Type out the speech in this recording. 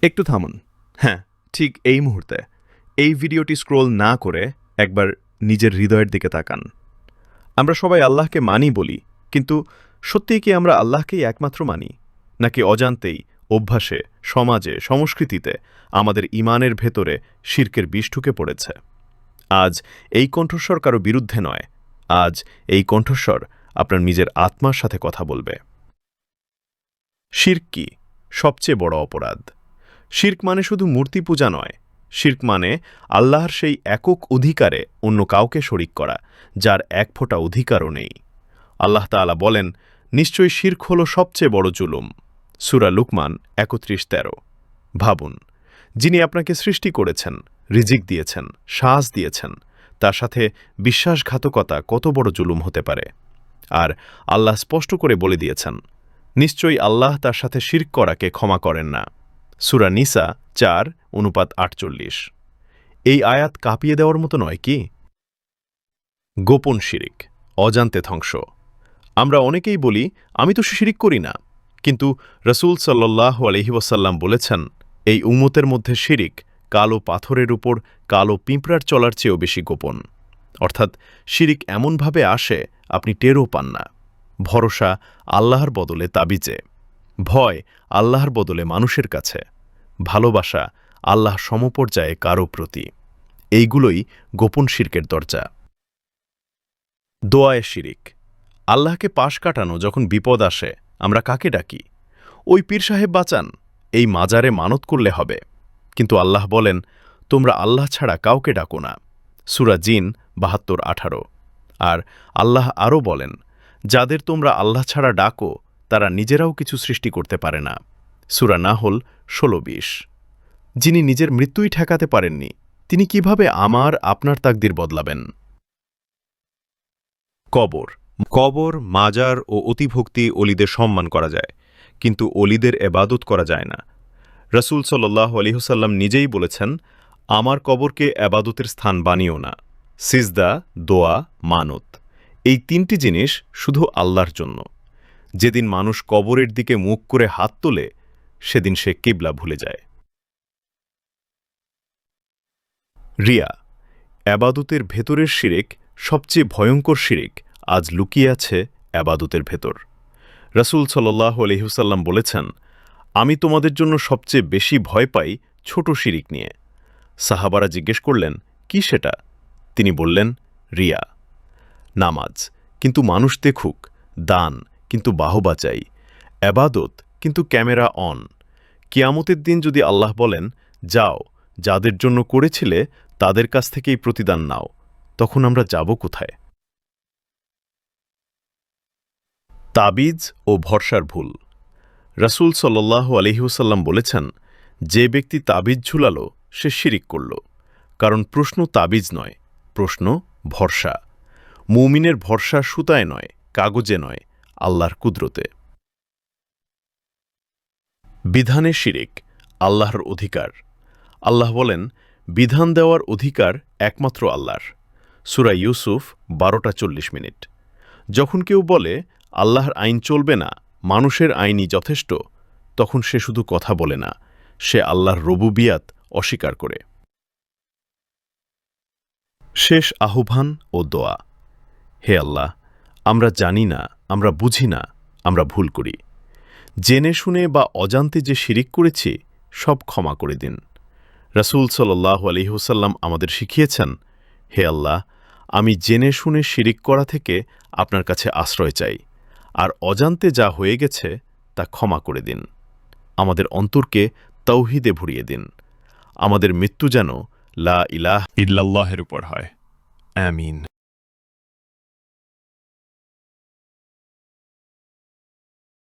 একটু থামুন। হ্যাঁ, ঠিক এই মুহূর্তে এই ভিডিওটি স্ক্রোল না করে একবার নিজের হৃদয়ের দিকে তাকান। আমরা সবাই আল্লাহকে মানি বলি, কিন্তু সত্যিই কি আমরা আল্লাহকেই একমাত্র মানি, নাকি অজান্তেই অভ্যাসে, সমাজে, সংস্কৃতিতে আমাদের ঈমানের ভেতরে শিরকের বিষ ঢুকে পড়েছে? আজ এই কণ্ঠস্বর কারো বিরুদ্ধে নয়, আজ এই কণ্ঠস্বর আপনার নিজের আত্মার সাথে কথা বলবে। শিরক কি? সবচেয়ে বড় অপরাধ। শিরক মানে শুধু মূর্তি পূজা নয়, শিরক মানে আল্লাহর সেই একক অধিকারে অন্য কাউকে শরিক করা, যার এক ফোঁটা অধিকারও নেই। আল্লাহ তাআলা বলেন, নিশ্চয়ই শিরক হল সবচেয়ে বড় জুলুম। সূরা লুকমান ৩১:১৩। ভাবুন, যিনি আপনাকে সৃষ্টি করেছেন, রিজিক দিয়েছেন, শ্বাস দিয়েছেন, তার সাথে বিশ্বাসঘাতকতা কত বড় জুলুম হতে পারে। আর আল্লাহ স্পষ্ট করে বলে দিয়েছেন, নিশ্চয়ই আল্লাহ তার সাথে শিরক করাকে ক্ষমা করেন না। সূরা নিসা ৪:৪৮। এই আয়াত কাঁপিয়ে দেওয়ার মতো নয় কি? গোপন শিরিক, অজান্তে ধ্বংস। আমরা অনেকেই বলি, আমি তো শিরিক করি না, কিন্তু রাসূল সাল্লাল্লাহু আলাইহি ওয়াসাল্লাম বলেছেন, এই উম্মতের মধ্যে শিরিক কালো পাথরের উপর কালো পিঁপড়ার চলার চেয়েও বেশি গোপন। অর্থাৎ শিরিক এমনভাবে আসে আপনি টেরও পান না। ভরসা আল্লাহর বদলে তাবিজে, ভয় আল্লাহর বদলে মানুষের কাছে, ভালোবাসা আল্লাহ সমপর্যায়ে কারো প্রতি। এইগুলোই গোপন শিরকের দরজা। দোয়ায়ে শিরিক। আল্লাহকে পাশ কাটানো যখন বিপদ আসে, আমরা কাকে ডাকি? ওই পীর সাহেব বাঁচান, এই মাজারে মানত করলে হবে। কিন্তু আল্লাহ বলেন, তোমরা আল্লাহ ছাড়া কাউকে ডাকো না। সূরা জিন ৭২:১৮। আর আল্লাহ আরও বলেন, যাদের তোমরা আল্লাহ ছাড়া ডাকো তারা নিজেরাও কিছু সৃষ্টি করতে পারে না। সূরা নাহল ১৬:২০। যিনি নিজের মৃত্যুই ঠেকাতে পারেননি, তিনি কিভাবে আমার আপনার তাকদির বদলাবেন? কবর। কবর, মাজার ও অতিভক্তি অলিদের সম্মান করা যায়, কিন্তু অলিদের এবাদত করা যায় না। রাসূল সাল্লাল্লাহু আলাইহি ওয়াসাল্লাম নিজেই বলেছেন, আমার কবরকে এবাদতের স্থান বানিও না। সিজদা, দোয়া, মানত, এই তিনটি জিনিস শুধু আল্লাহর জন্য। যেদিন মানুষ কবরের দিকে মুখ করে হাত তোলে, সেদিন সে কিবলা ভুলে যায়। রিয়া। এবাদতের ভেতরের শিরিক, সবচেয়ে ভয়ঙ্কর শিরিক, আজ লুকিয়ে আছে এবাদতের ভেতর। রাসূল সাল্লাল্লাহু আলাইহি ওয়াসাল্লাম বলেছেন, আমি তোমাদের জন্য সবচেয়ে বেশি ভয় পাই ছোট শিরিক নিয়ে। সাহাবারা জিজ্ঞেস করলেন, কি সেটা? তিনি বললেন, রিয়া। নামাজ কিন্তু মানুষ দেখুক, দান কিন্তু বাহবা চাই, এবাদত কিন্তু ক্যামেরা অন। কিয়ামতের দিন যদি আল্লাহ বলেন, যাও, যাদের জন্য করেছিলে তাদের কাছ থেকেই প্রতিদান নাও, তখন আমরা যাব কোথায়? তাবিজ ও ভরসার ভুল। রাসূল সাল্লাল্লাহু আলাইহি ওয়াসাল্লাম বলেছেন, যে ব্যক্তি তাবিজ ঝুলালো সে শিরিক করল। কারণ প্রশ্ন তাবিজ নয়, প্রশ্ন ভরসা। মুমিনের ভরসা সুতায় নয়, কাগজে নয়, আল্লাহর কুদরতে। বিধানে শিরিক, আল্লাহর অধিকার। আল্লাহ বলেন, বিধান দেওয়ার অধিকার একমাত্র আল্লাহর। সূরা ইউসুফ ১২:৪০। যখন কেউ বলে আল্লাহর আইন চলবে না, মানুষের আইনই যথেষ্ট, তখন সে শুধু কথা বলে না, সে আল্লাহর রুবুবিয়াত অস্বীকার করে। শেষ আহ্বান ও দোয়া। হে আল্লাহ, আমরা জানি না, আমরা বুঝি না, আমরা ভুল করি। জেনে শুনে বা অজান্তে যে শিরিক করেছি, সব ক্ষমা করে দিন। রাসূল সাল্লাল্লাহু আলাইহি ওয়াসাল্লাম আমাদের শিখিয়েছেন, হে আল্লাহ, আমি জেনে শুনে শিরিক করা থেকে আপনার কাছে আশ্রয় চাই, আর অজান্তে যা হয়ে গেছে তা ক্ষমা করে দিন। আমাদের অন্তরকে তাওহীদে ভরিয়ে দিন। আমাদের মৃত্যু যেন লা ইলাহা ইল্লাল্লাহের উপর হয়। আমিন।